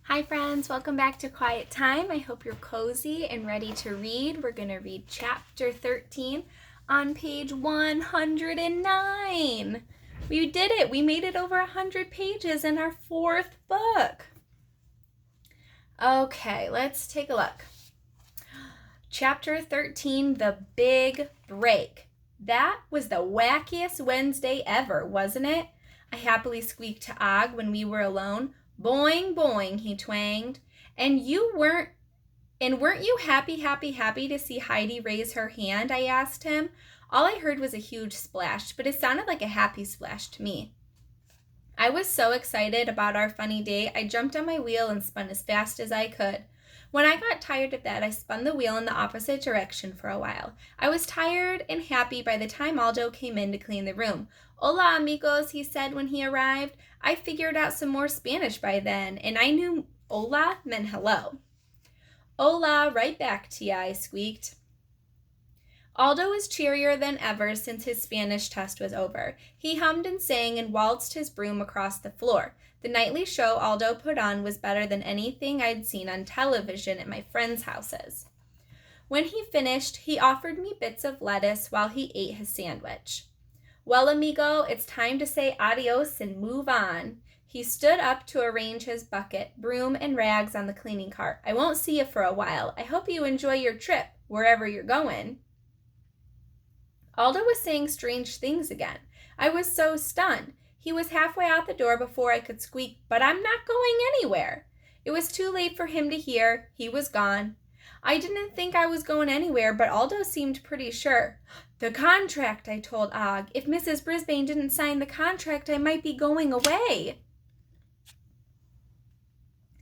Hi friends, welcome back to Quiet Time. I hope you're cozy and ready to read. We're going to read chapter 13 on page 109. We did it. We made it over 100 pages in our fourth book. Okay, let's take a look. Chapter 13, The Big Break. That was the wackiest Wednesday ever, wasn't it? I happily squeaked to Og when we were alone. Boing, boing, he twanged. And weren't you happy to see Heidi raise her hand? I asked him. All I heard was a huge splash, but it sounded like a happy splash to me. I was so excited about our funny day, I jumped on my wheel and spun as fast as I could. When I got tired of that, I spun the wheel in the opposite direction for a while. I was tired and happy by the time Aldo came in to clean the room. Hola, amigos, he said when he arrived. I figured out some more Spanish by then, and I knew hola meant hello. Hola, right back to ya, I squeaked. Aldo was cheerier than ever since his Spanish test was over. He hummed and sang and waltzed his broom across the floor. The nightly show Aldo put on was better than anything I'd seen on television at my friends' houses. When he finished, he offered me bits of lettuce while he ate his sandwich. Well, amigo, it's time to say adios and move on. He stood up to arrange his bucket, broom, and rags on the cleaning cart. I won't see you for a while. I hope you enjoy your trip, wherever you're going. Aldo was saying strange things again. I was so stunned. He was halfway out the door before I could squeak, but I'm not going anywhere. It was too late for him to hear. He was gone. I didn't think I was going anywhere, but Aldo seemed pretty sure. The contract, I told Og. If Mrs. Brisbane didn't sign the contract, I might be going away.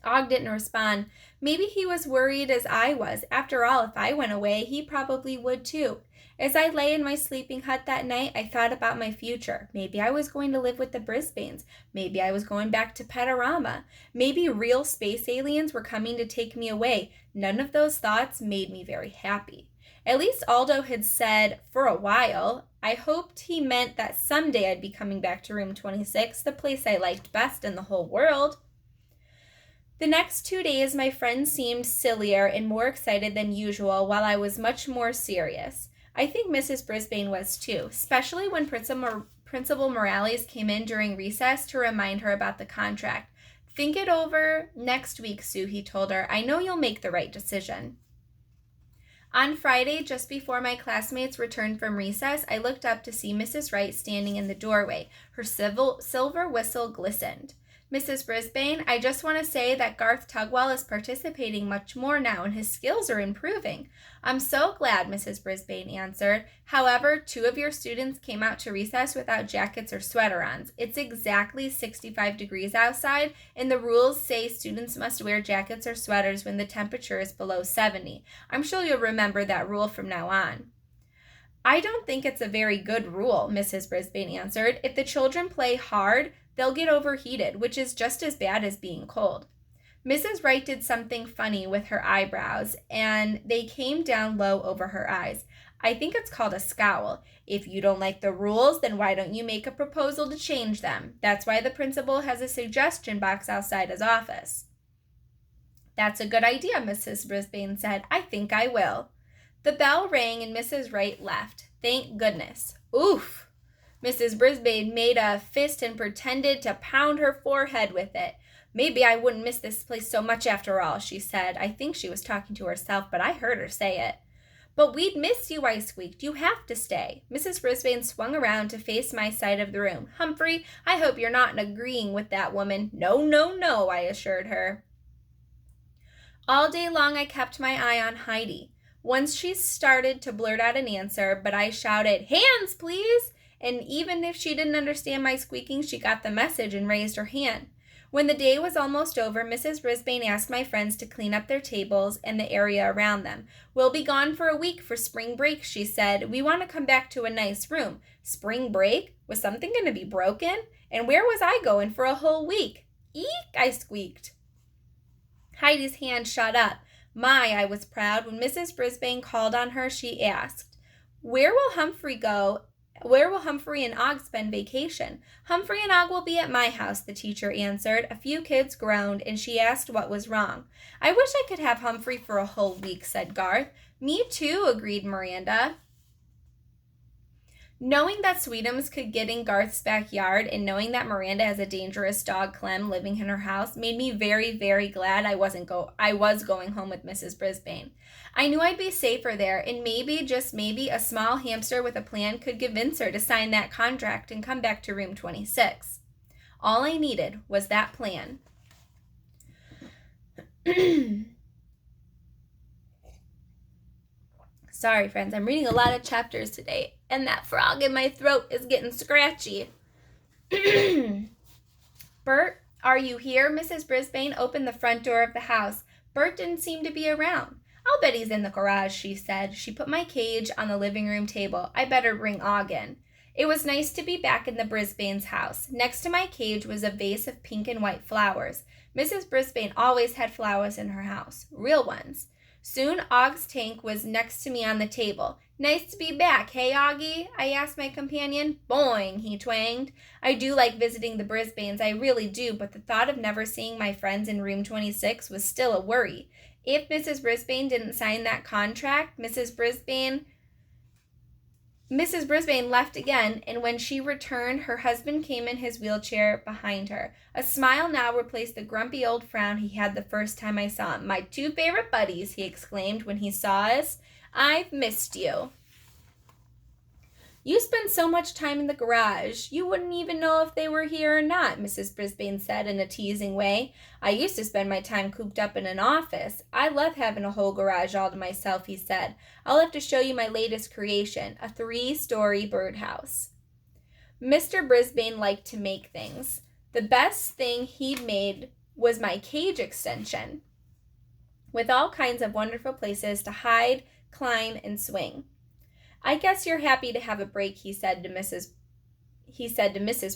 Og didn't respond. Maybe he was worried as I was. After all, if I went away, he probably would too. As I lay in my sleeping hut that night, I thought about my future. Maybe I was going to live with the Brisbanes. Maybe I was going back to Petarama. Maybe real space aliens were coming to take me away. None of those thoughts made me very happy. At least Aldo had said, for a while. I hoped he meant that someday I'd be coming back to room 26, the place I liked best in the whole world. The next 2 days, my friends seemed sillier and more excited than usual, while I was much more serious. I think Mrs. Brisbane was too, especially when Principal Morales came in during recess to remind her about the contract. Think it over next week, Sue, he told her. I know you'll make the right decision. On Friday, just before my classmates returned from recess, I looked up to see Mrs. Wright standing in the doorway. Her silver whistle glistened. Mrs. Brisbane, I just want to say that Garth Tugwell is participating much more now and his skills are improving. I'm so glad, Mrs. Brisbane answered. However, 2 of your students came out to recess without jackets or sweater-ons. It's exactly 65 degrees outside, and the rules say students must wear jackets or sweaters when the temperature is below 70. I'm sure you'll remember that rule from now on. I don't think it's a very good rule, Mrs. Brisbane answered. If the children play hard, they'll get overheated, which is just as bad as being cold. Mrs. Wright did something funny with her eyebrows, and they came down low over her eyes. I think it's called a scowl. If you don't like the rules, then why don't you make a proposal to change them? That's why the principal has a suggestion box outside his office. That's a good idea, Mrs. Brisbane said. I think I will. The bell rang and Mrs. Wright left. Thank goodness. Oof! Mrs. Brisbane made a fist and pretended to pound her forehead with it. Maybe I wouldn't miss this place so much after all, she said. I think she was talking to herself, but I heard her say it. But we'd miss you, I squeaked. You have to stay. Mrs. Brisbane swung around to face my side of the room. Humphrey, I hope you're not agreeing with that woman. No, no, no, I assured her. All day long I kept my eye on Heidi. Once she started to blurt out an answer, but I shouted, "Hands, please!" And even if she didn't understand my squeaking, she got the message and raised her hand. When the day was almost over, Mrs. Brisbane asked my friends to clean up their tables and the area around them. We'll be gone for a week for spring break, she said. We want to come back to a nice room. Spring break? Was something going to be broken? And where was I going for a whole week? Eek, I squeaked. Heidi's hand shot up. My, I was proud. When Mrs. Brisbane called on her, she asked, Where will Humphrey go Where will Humphrey and Og spend vacation? Humphrey and Og will be at my house, the teacher answered. A few kids groaned, and she asked what was wrong. I wish I could have Humphrey for a whole week, said Garth. Me too, agreed Miranda. Knowing that Sweetums could get in Garth's backyard and knowing that Miranda has a dangerous dog, Clem, living in her house made me very, very glad I was going home with Mrs. Brisbane. I knew I'd be safer there, and maybe, just maybe, a small hamster with a plan could convince her to sign that contract and come back to room 26. All I needed was that plan. Sorry, friends, I'm reading a lot of chapters today, and that frog in my throat is getting scratchy. Bert, are you here? Mrs. Brisbane opened the front door of the house. Bert didn't seem to be around. I'll bet he's in the garage, she said. She put my cage on the living room table. I better bring Og in. It was nice to be back in the Brisbanes' house. Next to my cage was a vase of pink and white flowers. Mrs. Brisbane always had flowers in her house, real ones. Soon Og's tank was next to me on the table. Nice to be back, hey, Augie? I asked my companion. Boing, he twanged. I do like visiting the Brisbanes, I really do, but the thought of never seeing my friends in room 26 was still a worry. If Mrs. Brisbane didn't sign that contract, Mrs. Brisbane left again, and when she returned, her husband came in his wheelchair behind her. A smile now replaced the grumpy old frown he had the first time I saw him. My two favorite buddies, he exclaimed when he saw us. I've missed you. You spend so much time in the garage, you wouldn't even know if they were here or not, Mrs. Brisbane said in a teasing way. I used to spend my time cooped up in an office. I love having a whole garage all to myself, he said. I'll have to show you my latest creation, a 3-story birdhouse. Mr. Brisbane liked to make things. The best thing he'd made was my cage extension, with all kinds of wonderful places to hide, climb, and swing. I guess you're happy to have a break, he said to Mrs.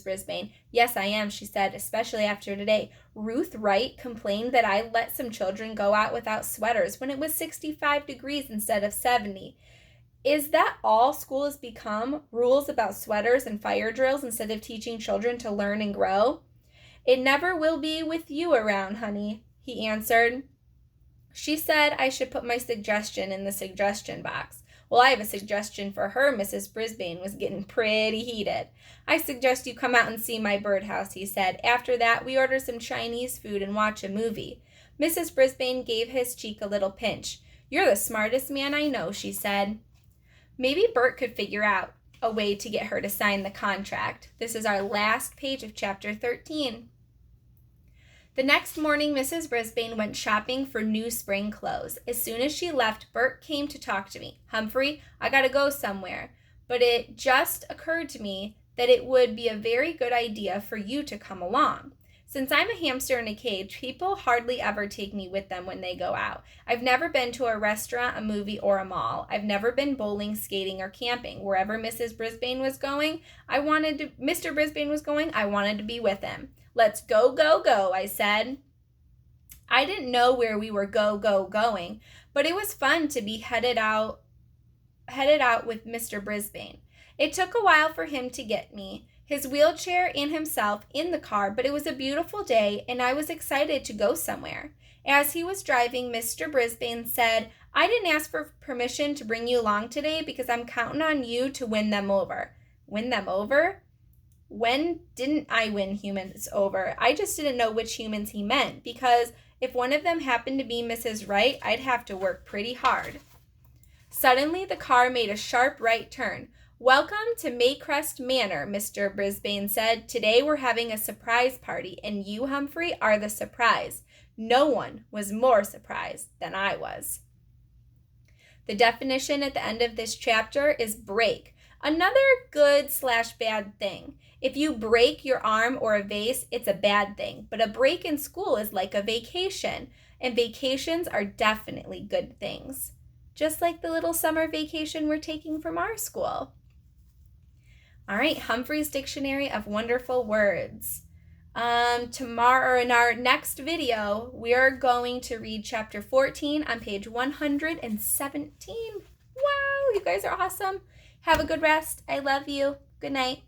Brisbane. Yes, I am, she said, especially after today. Ruth Wright complained that I let some children go out without sweaters when it was 65 degrees instead of 70. Is that all school has become? Rules about sweaters and fire drills instead of teaching children to learn and grow? It never will be with you around, honey, he answered. She said I should put my suggestion in the suggestion box. Well, I have a suggestion for her. Mrs. Brisbane was getting pretty heated. I suggest you come out and see my birdhouse, he said. After that, we order some Chinese food and watch a movie. Mrs. Brisbane gave his cheek a little pinch. You're the smartest man I know, she said. Maybe Bert could figure out a way to get her to sign the contract. This is our last page of chapter 13. The next morning, Mrs. Brisbane went shopping for new spring clothes. As soon as she left, Bert came to talk to me. Humphrey, I gotta go somewhere. But it just occurred to me that it would be a very good idea for you to come along. Since I'm a hamster in a cage, people hardly ever take me with them when they go out. I've never been to a restaurant, a movie, or a mall. I've never been bowling, skating, or camping. Wherever Mr. Brisbane was going, I wanted to be with him. Let's go, go, go, I said. I didn't know where we were going, but it was fun to be headed out with Mr. Brisbane. It took a while for him to get me, his wheelchair and himself in the car, but it was a beautiful day and I was excited to go somewhere. As he was driving, Mr. Brisbane said, I didn't ask for permission to bring you along today because I'm counting on you to win them over. Win them over? When didn't I win humans over? I just didn't know which humans he meant, because if one of them happened to be Mrs. Wright, I'd have to work pretty hard. Suddenly, the car made a sharp right turn. Welcome to Maycrest Manor, Mr. Brisbane said. Today we're having a surprise party, and you, Humphrey, are the surprise. No one was more surprised than I was. The definition at the end of this chapter is break. Another good/bad thing. If you break your arm or a vase, it's a bad thing. But a break in school is like a vacation. And vacations are definitely good things. Just like the little summer vacation we're taking from our school. All right, Humphrey's Dictionary of Wonderful Words. Tomorrow, or in our next video, we are going to read chapter 14 on page 117. Wow, you guys are awesome. Have a good rest. I love you. Good night.